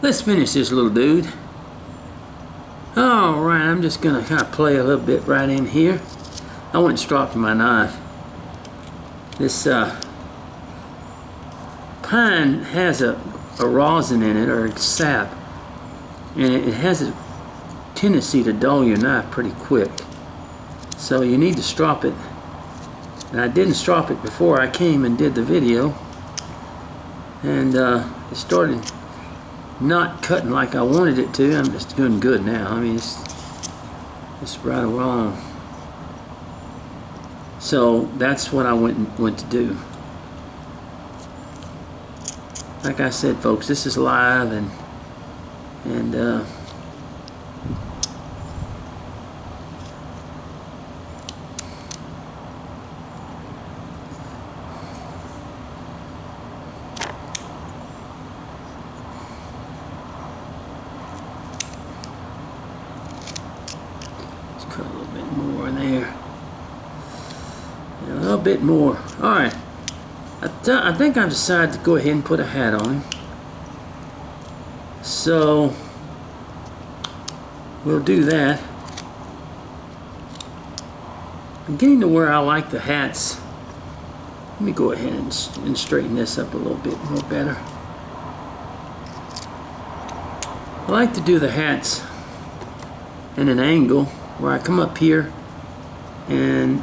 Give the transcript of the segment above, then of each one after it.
Let's finish this little dude. Alright, I'm just going to kind of play a little bit right in here. I went and stropped my knife. This pine has a rosin in it, or sap, and it has a tendency to dull your knife pretty quick. So you need to strop it. And I didn't strop it before I came and did the video. And it started not cutting like I wanted it to. I'm just doing good now. I mean, it's right along. So that's what I went to do. Like I said, folks, this is live, and let's cut a little bit more in there. A little bit more. All right. I think I've decided to go ahead and put a hat on. So we'll do that. I'm getting to where I like the hats. Let me go ahead and straighten this up a little bit more better. I like to do the hats in an angle where I come up here and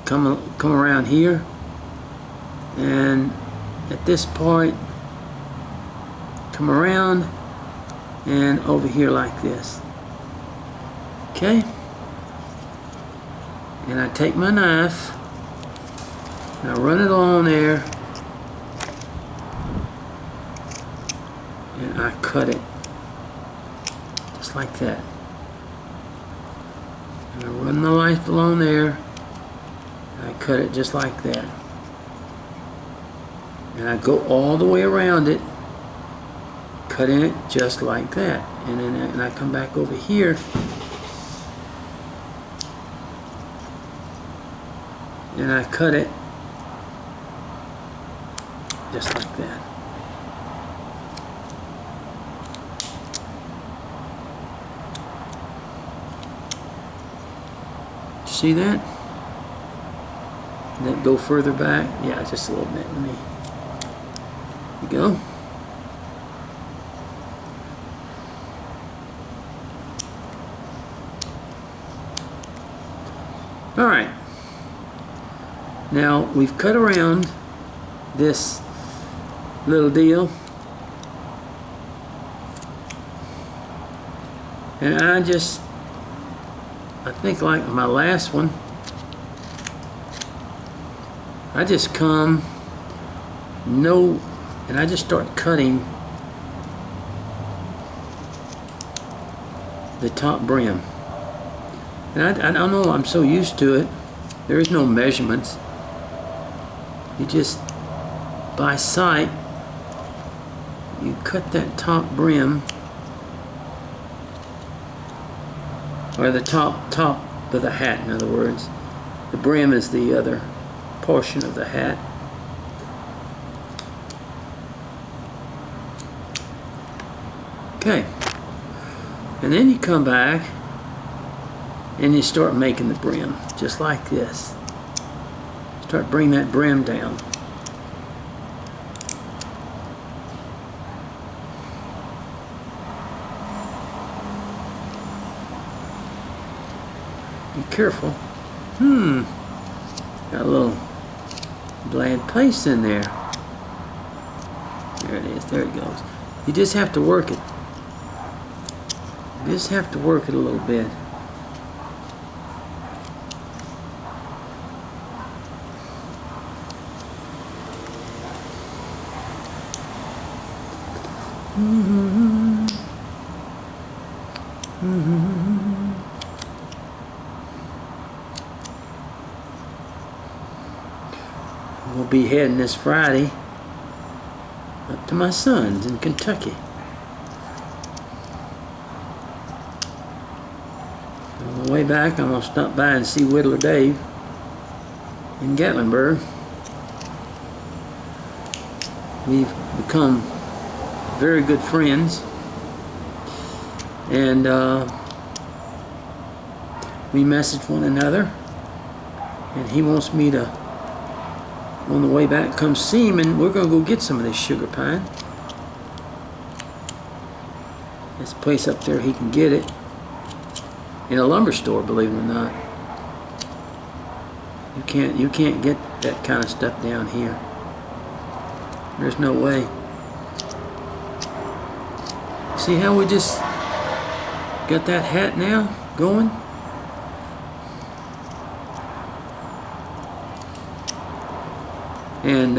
come around here, and at this point come around and over here like this. Okay, and I take my knife and I run it along there and I cut it just like that, and I run my knife along there. I cut it just like that, and I go all the way around it, cutting it just like that, and then I come back over here and I cut it just like that. See that? Then go further back. Yeah, just a little bit. Let me. There you go. All right. Now we've cut around this little deal, and I think like my last one, I just come and I just start cutting the top brim. And I don't know, I'm so used to it. There is no measurements. You just, by sight, you cut that top brim, or the top of the hat, in other words. The brim is the other portion of the hat. Okay, and then you come back and you start making the brim just like this. Start bringing that brim down. Be careful. Got a little bland paste in there. There it is. There it goes. You just have to work it. You just have to work it a little bit. We'll be heading this Friday up to my son's in Kentucky. On the way back, I'm going to stop by and see Whittler Dave in Gatlinburg. we've become very good friends, and we message one another, and he wants me to, on the way back, come see him, and we're going to go get some of this sugar pine. There's a place up there he can get it in a lumber store, believe it or not. You can't get that kind of stuff down here. There's no way. See how we just got that hat now going? And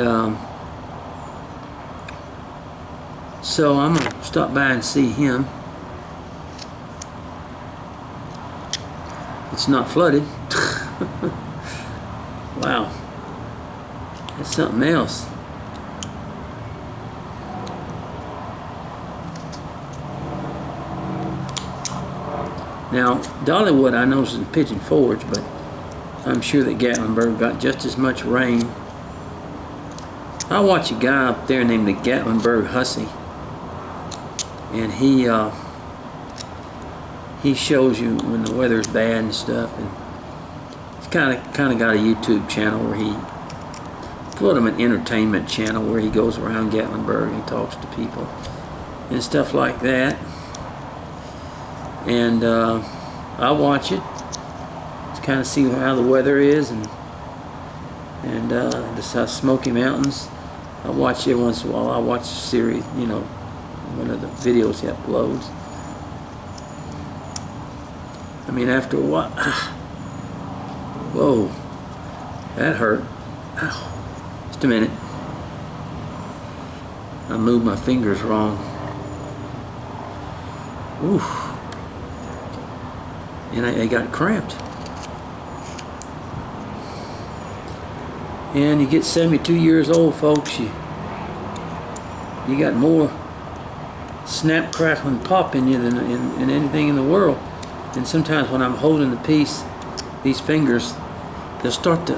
so I'm going to stop by and see him. It's not flooded. Wow. That's something else. Now, Dollywood I know is in Pigeon Forge, but I'm sure that Gatlinburg got just as much rain. I watch a guy up there named the Gatlinburg Hussey, and he shows you when the weather's bad and stuff, and he's kind of got a YouTube channel where he, sort of an entertainment channel where he goes around Gatlinburg and talks to people and stuff like that. And I watch it to kind of see how the weather is, and the Smoky Mountains. I watch every once in a while. I watch a series, you know, one of the videos he uploads. I mean, after a while, whoa, that hurt. Ow. Just a minute. I moved my fingers wrong. Oof. And I got cramped. And you get 72 years old, folks, you got more snap, crackle, and pop in you than in anything in the world. And sometimes when I'm holding the piece, these fingers, they'll start to,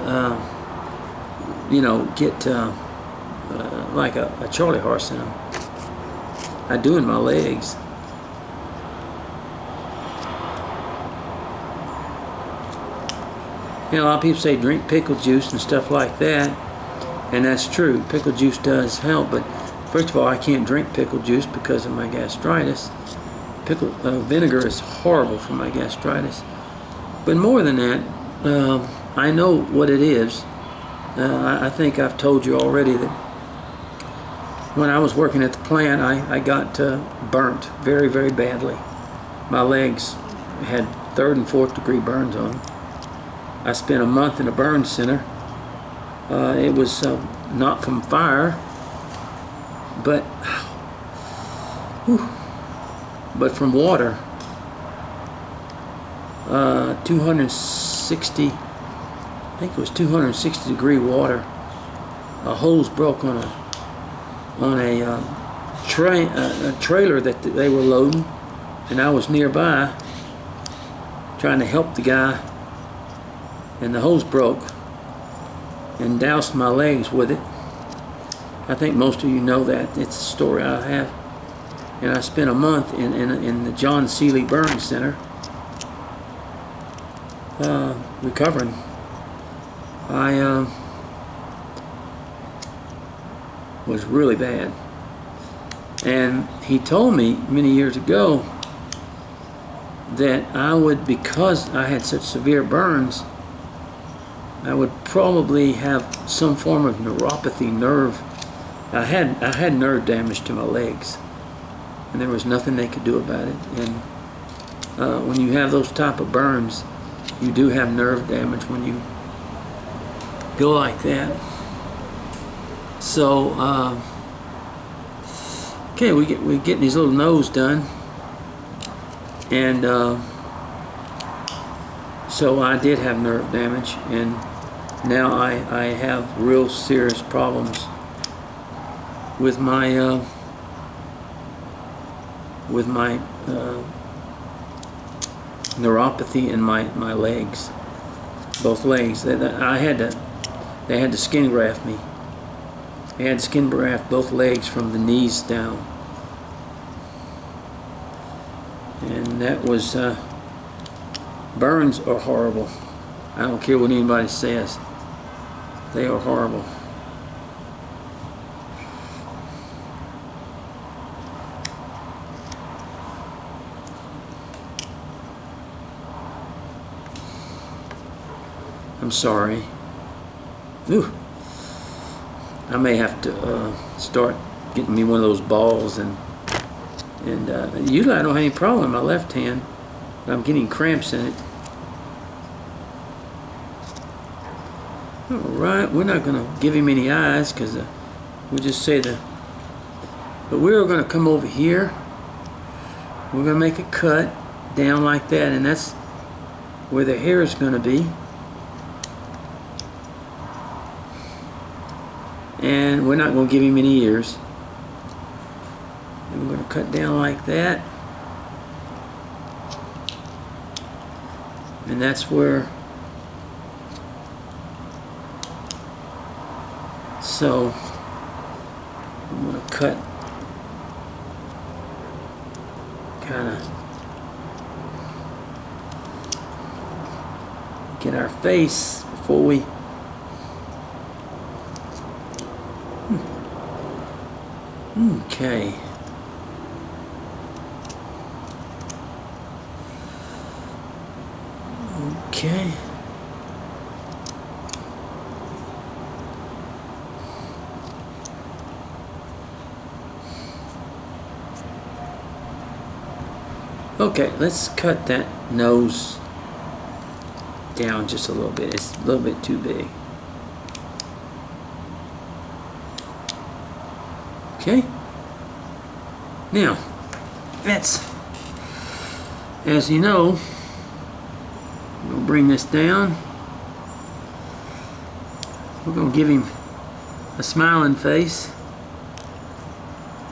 you know, get like a Charlie horse in them. I do in my legs. You know, a lot of people say drink pickle juice and stuff like that, and that's true. Pickle juice does help, but first of all, I can't drink pickle juice because of my gastritis. Vinegar is horrible for my gastritis. But more than that, I know what it is. I think I've told you already that when I was working at the plant, I got burnt very, very badly. My legs had 3rd and 4th degree burns on them. I spent a month in a burn center. It was not from fire, but from water. 260, I think it was 260 degree water. A hose broke on a trailer that they were loading, and I was nearby trying to help the guy. And the hose broke and doused my legs with it. I think most of you know that. It's a story I have. And I spent a month in the John Seeley Burn Center recovering. I was really bad. And he told me many years ago that I would, because I had such severe burns, I would probably have some form of neuropathy nerve. I had nerve damage to my legs, and there was nothing they could do about it. And when you have those type of burns, you do have nerve damage when you go like that. So okay, we're getting his little nose done, and so I did have nerve damage, and now I have real serious problems with my neuropathy in my legs, both legs. They had to skin graft me. They had skin graft both legs from the knees down. And that was, burns are horrible. I don't care what anybody says. They are horrible. I'm sorry. Ooh. I may have to start getting me one of those balls, and usually I don't have any problem in my left hand, but I'm getting cramps in it. Alright, we're not going to give him any eyes because we'll just say but we're going to come over here. We're going to make a cut down like that, and that's where the hair is going to be. And we're not going to give him any ears. And we're going to cut down like that. And that's where. So I'm going to cut kind of get our face before we. Okay. Okay. Okay, let's cut that nose down just a little bit. It's a little bit too big. Okay. Now, that's, as you know, we'll bring this down. We're going to give him a smiling face.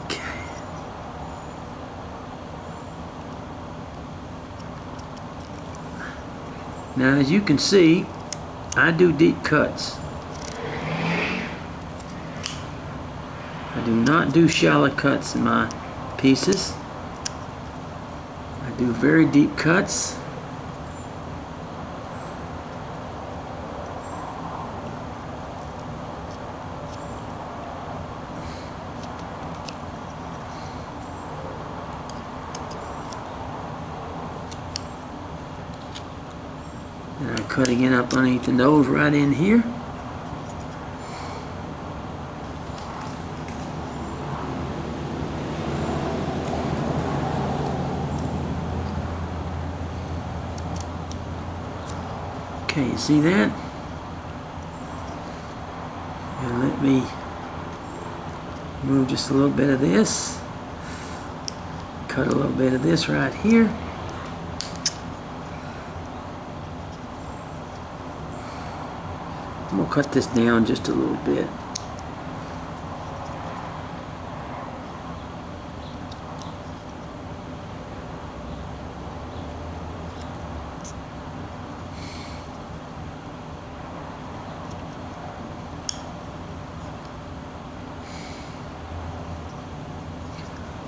Okay. Now, as you can see, I do deep cuts. I do not do shallow cuts in my pieces. I do very deep cuts. And I'm cutting it up underneath the nose right in here. Okay, you see that? And let me move just a little bit of this. Cut a little bit of this right here. I'm going to cut this down just a little bit.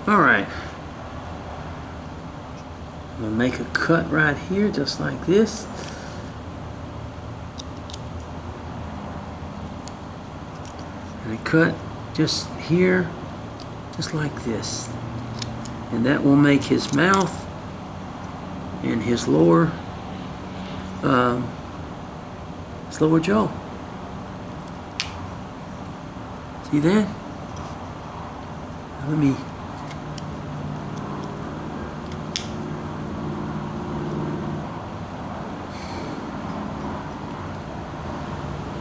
Alright, I'm going to make a cut right here just like this. And a cut just here, just like this. And that will make his mouth and his lower jaw. See that? Now let me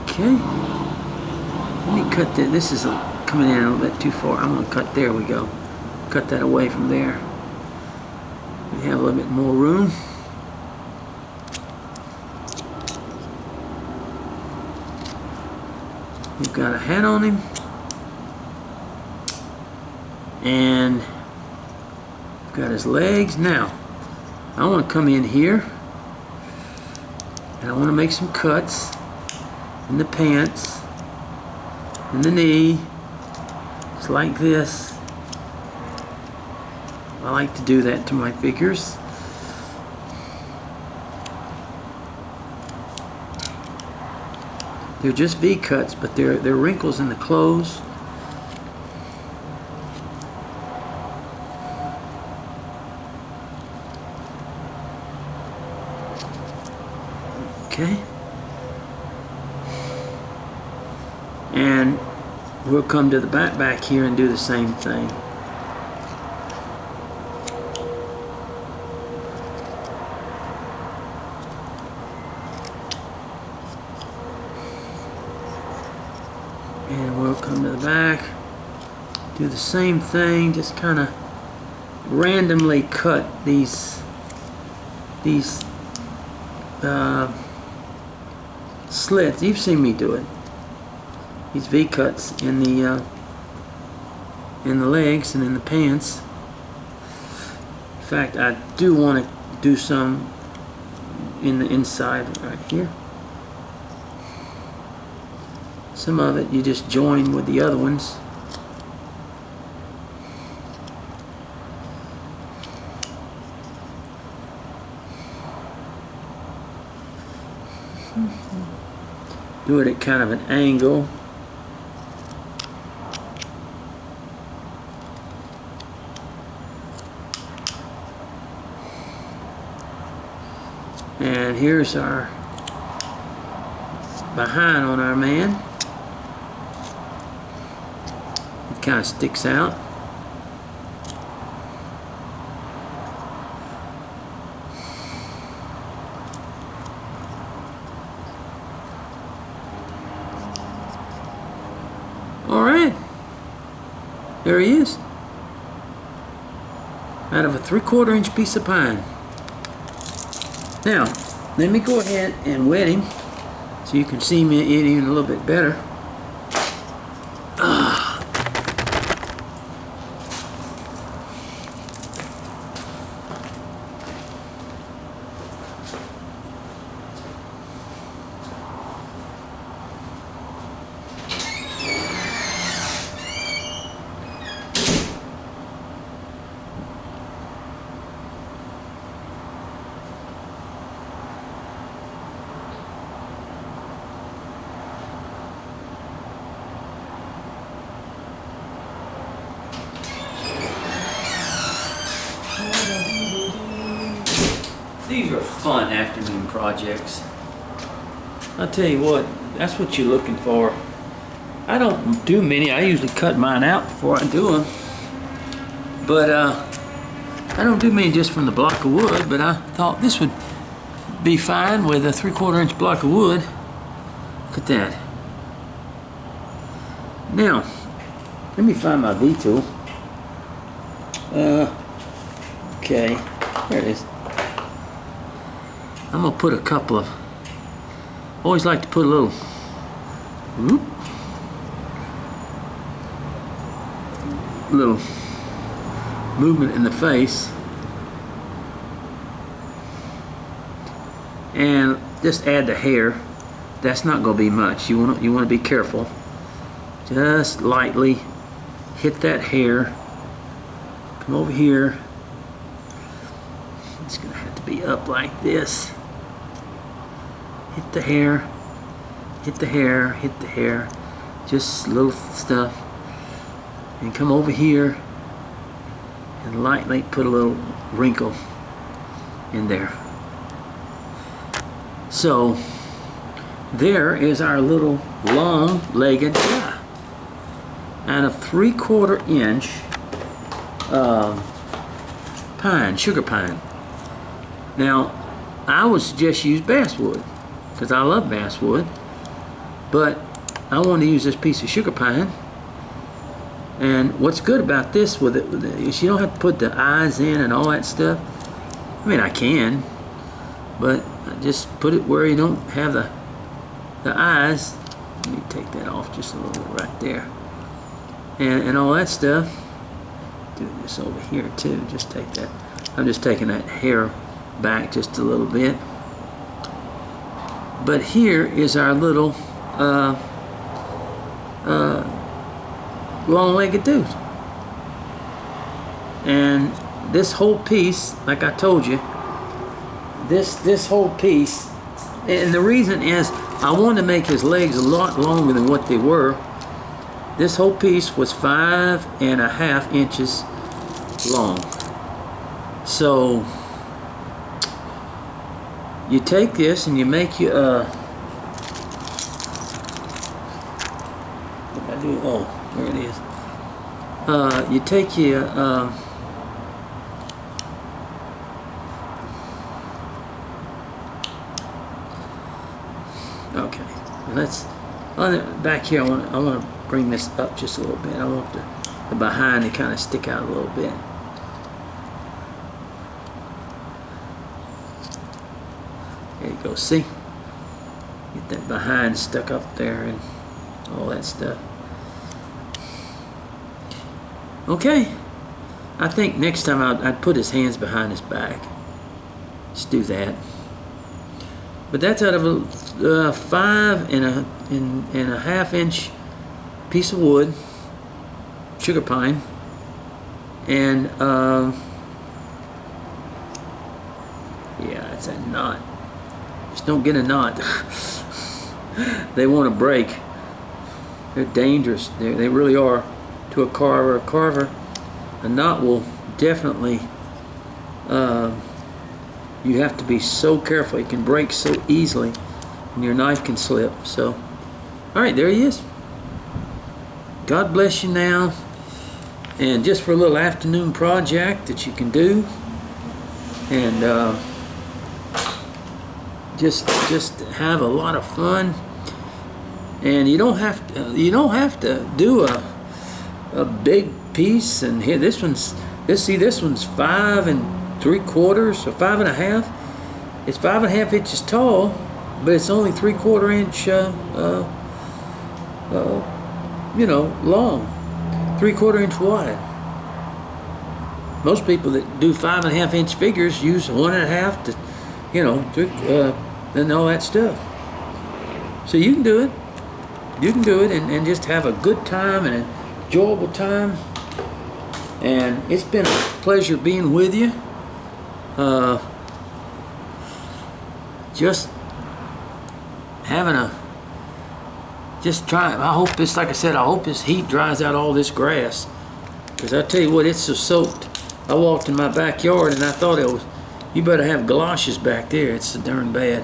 okay. Let me cut that. This is coming in a little bit too far. I'm going to cut. There we go. Cut that away from there. We have a little bit more room. We've got a hat on him. And we've got his legs. Now, I want to come in here. And I want to make some cuts in the pants, in the knee, It's like this. I like to do that to my figures. They're just V-cuts, but they're wrinkles in the clothes. Okay. And we'll come to the back here and do the same thing. And we'll come to the back, do the same thing, just kind of randomly cut these slits. You've seen me do it. These V-cuts in the legs and in the pants. In fact, I do want to do some in the inside right here. Some of it you just join with the other ones. Do it at kind of an angle. And here's our behind on our man. It kind of sticks out. All right, there he is, out of a 3/4 inch piece of pine. Now, let me go ahead and wet him so you can see me even a little bit better. These are fun afternoon projects. I'll tell you what, that's what you're looking for. I don't do many. I usually cut mine out before I do them. But I don't do many just from the block of wood, but I thought this would be fine with a 3/4 inch block of wood. Look at that. Now, let me find my V-tool. Okay, there it is. I'm gonna put a couple of, always like to put a little whoop, little movement in the face, and just add the hair. That's not gonna be much. You wanna be careful. Just lightly hit that hair. Come over here. It's gonna have to be up like this. Hit the hair, hit the hair, hit the hair. Just little stuff. And come over here and lightly put a little wrinkle in there. So there is our little long-legged guy. And a 3/4 inch pine, sugar pine. Now, I would suggest you use basswood, because I love basswood, but I want to use this piece of sugar pine. And what's good about this with it is you don't have to put the eyes in and all that stuff. I mean, I can, but I just put it where you don't have the eyes. Let me take that off just a little bit right there. And all that stuff. Do this over here too, just take that. I'm just taking that hair back just a little bit. But here is our little long-legged dude. And this whole piece, like I told you, this whole piece, and the reason is I wanted to make his legs a lot longer than what they were. This whole piece was 5.5 inches long. So you take this and you make you what I do? Oh, there it is. You take your okay. Let's back here. I want to bring this up just a little bit. I want the behind to kind of stick out a little bit. There you go. See? Get that behind stuck up there and all that stuff. Okay. I think next time I'd put his hands behind his back. Just do that. But that's out of a 5.5 inch piece of wood, sugar pine, and yeah, it's a knot. Just don't get a knot. They want to break. They're dangerous. They really are to a carver. A carver, a knot will definitely. You have to be so careful. It can break so easily, and your knife can slip. So, all right, there he is. God bless you now. And just for a little afternoon project that you can do, and just have a lot of fun. And you don't have to do a big piece. And here, this one's 5 3/4 or 5.5. It's 5.5 inches tall, but it's only 3/4 inch, long, 3/4 inch wide. Most people that do 5.5 inch figures use 1.5 to, and all that stuff. So you can do it. You can do it and just have a good time and an enjoyable time. And it's been a pleasure being with you. Just try. I hope this, like I said, I hope this heat dries out all this grass. Because I tell you what, it's so soaked. I walked in my backyard and I thought you better have galoshes back there. It's so darn bad.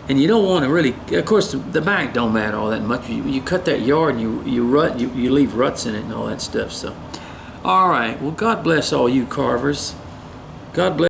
And you don't want to really, of course, the back don't matter all that much. You cut that yard and you leave ruts in it and all that stuff. So, all right. Well, God bless all you carvers. God bless.